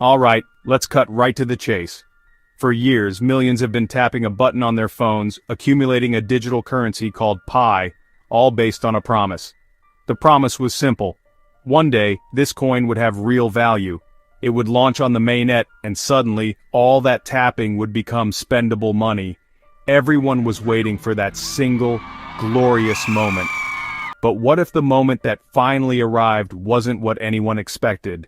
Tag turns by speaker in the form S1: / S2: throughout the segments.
S1: Alright, let's cut right to the chase. For years, millions have been tapping a button on their phones, accumulating a digital currency called Pi, all based on a promise. The promise was simple. One day, this coin would have real value. It would launch on the mainnet, and suddenly, all that tapping would become spendable money. Everyone was waiting for that single, glorious moment. But what if the moment that finally arrived wasn't what anyone expected?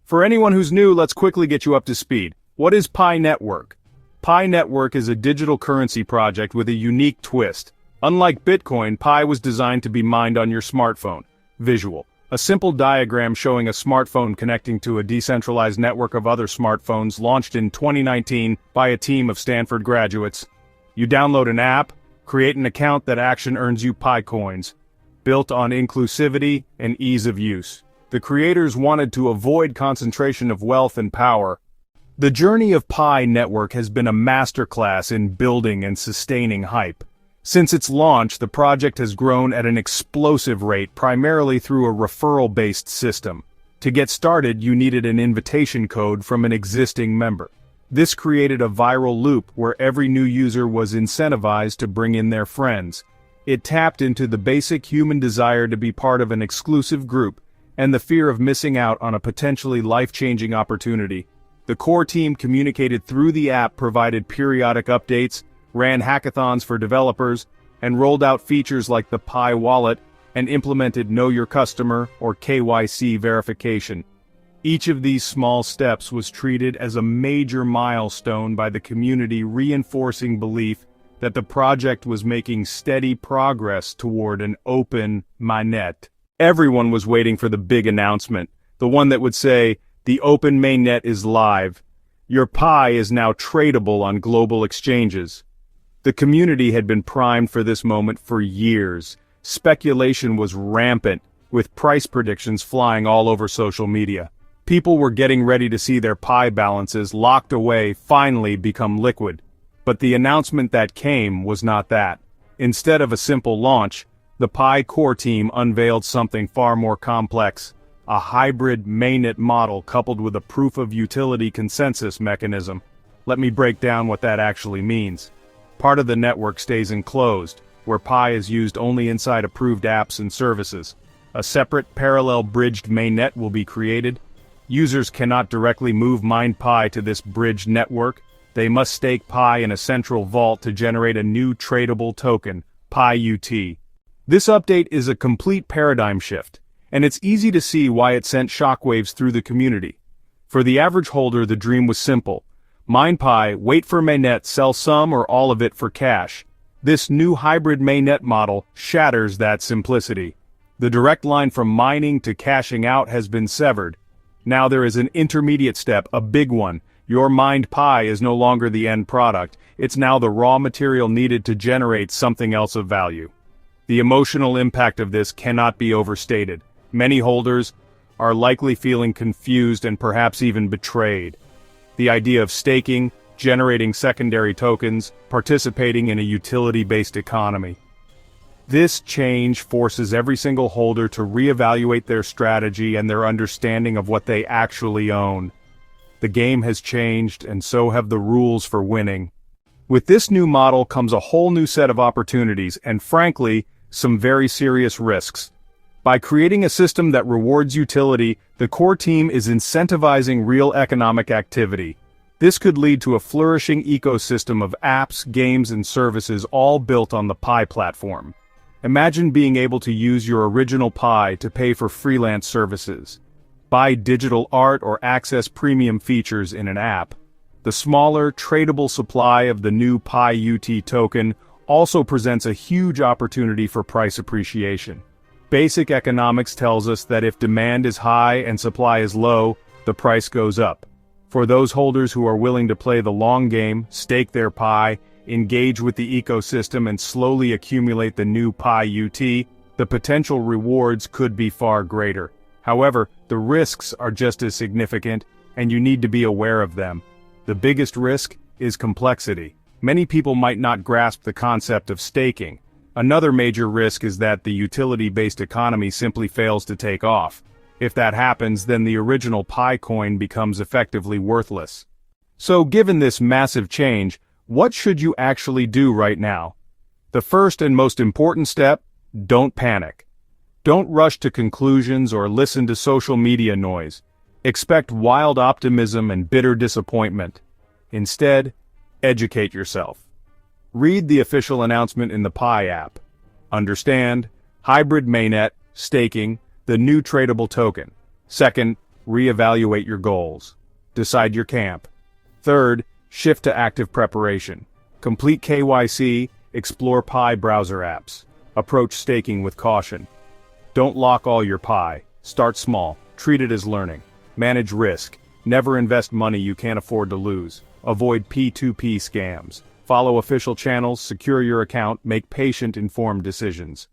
S1: For anyone who's new, let's quickly get you up to speed. What is Pi Network? Pi Network is a digital currency project with a unique twist. Unlike Bitcoin, Pi was designed to be mined on your smartphone. Visual. A simple diagram showing a smartphone connecting to a decentralized network of other smartphones launched in 2019 by a team of Stanford graduates. You download an app, create an account. That action earns you Pi coins, built on inclusivity and ease of use. The creators wanted to avoid concentration of wealth and power. The journey of Pi Network has been a masterclass in building and sustaining hype. Since its launch, the project has grown at an explosive rate, primarily through a referral-based system. To get started, you needed an invitation code from an existing member. This created a viral loop where every new user was incentivized to bring in their friends. It tapped into the basic human desire to be part of an exclusive group, and the fear of missing out on a potentially life-changing opportunity. The core team communicated through the app, provided periodic updates, ran hackathons for developers, and rolled out features like the Pi Wallet, and implemented Know Your Customer or KYC verification. Each of these small steps was treated as a major milestone by the community, reinforcing belief that the project was making steady progress toward an open mainnet. Everyone was waiting for the big announcement, the one that would say, "The open mainnet is live. Your Pi is now tradable on global exchanges." The community had been primed for this moment for years. Speculation was rampant, with price predictions flying all over social media. People were getting ready to see their Pi balances locked away finally become liquid. But the announcement that came was not that. Instead of a simple launch, the Pi core team unveiled something far more complex. A hybrid mainnet model coupled with a proof-of-utility consensus mechanism. Let me break down what that actually means. Part of the network stays enclosed, where Pi is used only inside approved apps and services. A separate, parallel bridged mainnet will be created. Users cannot directly move mined Pi to this bridged network. They must stake Pi in a central vault to generate a new tradable token, Pi UT. This update is a complete paradigm shift, and it's easy to see why it sent shockwaves through the community. For the average holder, the dream was simple. Mine Pi, wait for mainnet, sell some or all of it for cash. This new hybrid mainnet model shatters that simplicity. The direct line from mining to cashing out has been severed. Now there is an intermediate step, a big one. Your mined Pi is no longer the end product, it's now the raw material needed to generate something else of value. The emotional impact of this cannot be overstated. Many holders are likely feeling confused and perhaps even betrayed. The idea of staking, generating secondary tokens, participating in a utility-based economy. This change forces every single holder to reevaluate their strategy and their understanding of what they actually own. The game has changed, and so have the rules for winning. With this new model comes a whole new set of opportunities and, frankly, some very serious risks. By creating a system that rewards utility, the core team is incentivizing real economic activity. This could lead to a flourishing ecosystem of apps, games, and services all built on the Pi platform. Imagine being able to use your original Pi to pay for freelance services, buy digital art, or access premium features in an app. The smaller, tradable supply of the new Pi UT token also presents a huge opportunity for price appreciation. Basic economics tells us that if demand is high and supply is low, the price goes up. For those holders who are willing to play the long game, stake their Pi, engage with the ecosystem, and slowly accumulate the new Pi UT, the potential rewards could be far greater. However, the risks are just as significant, and you need to be aware of them. The biggest risk is complexity. Many people might not grasp the concept of staking. Another major risk is that the utility-based economy simply fails to take off. If that happens, then the original Pi coin becomes effectively worthless. So given this massive change, what should you actually do right now? The first and most important step: don't panic. Don't rush to conclusions or listen to social media noise. Expect wild optimism and bitter disappointment. Instead, educate yourself. Read the official announcement in the Pi app. Understand hybrid mainnet, staking, the new tradable token. Second, reevaluate your goals. Decide your camp. Third, shift to active preparation. Complete KYC, explore Pi browser apps. Approach staking with caution. Don't lock all your Pi. Start small. Treat it as learning. Manage risk. Never invest money you can't afford to lose. Avoid P2P scams. Follow official channels, secure your account, make patient, informed decisions.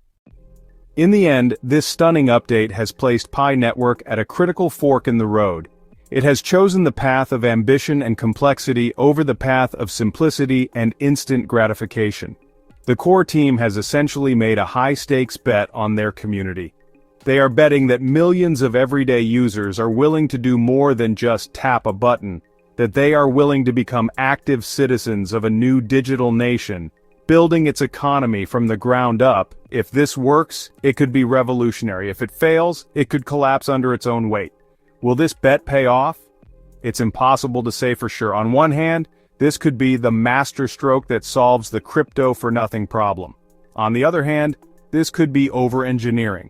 S1: In the end, this stunning update has placed Pi Network at a critical fork in the road. It has chosen the path of ambition and complexity over the path of simplicity and instant gratification. The core team has essentially made a high-stakes bet on their community. They are betting that millions of everyday users are willing to do more than just tap a button, that they are willing to become active citizens of a new digital nation, building its economy from the ground up. If this works, it could be revolutionary. If it fails, it could collapse under its own weight. Will this bet pay off? It's impossible to say for sure. On one hand, this could be the masterstroke that solves the crypto-for-nothing problem. On the other hand, this could be over-engineering.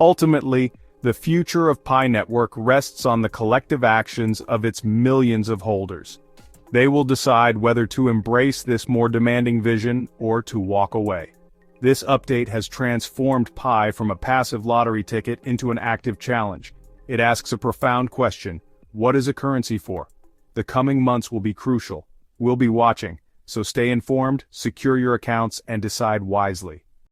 S1: Ultimately, the future of Pi Network rests on the collective actions of its millions of holders. They will decide whether to embrace this more demanding vision or to walk away. This update has transformed Pi from a passive lottery ticket into an active challenge. It asks a profound question: what is a currency for? The coming months will be crucial. We'll be watching, so stay informed, secure your accounts, and decide wisely.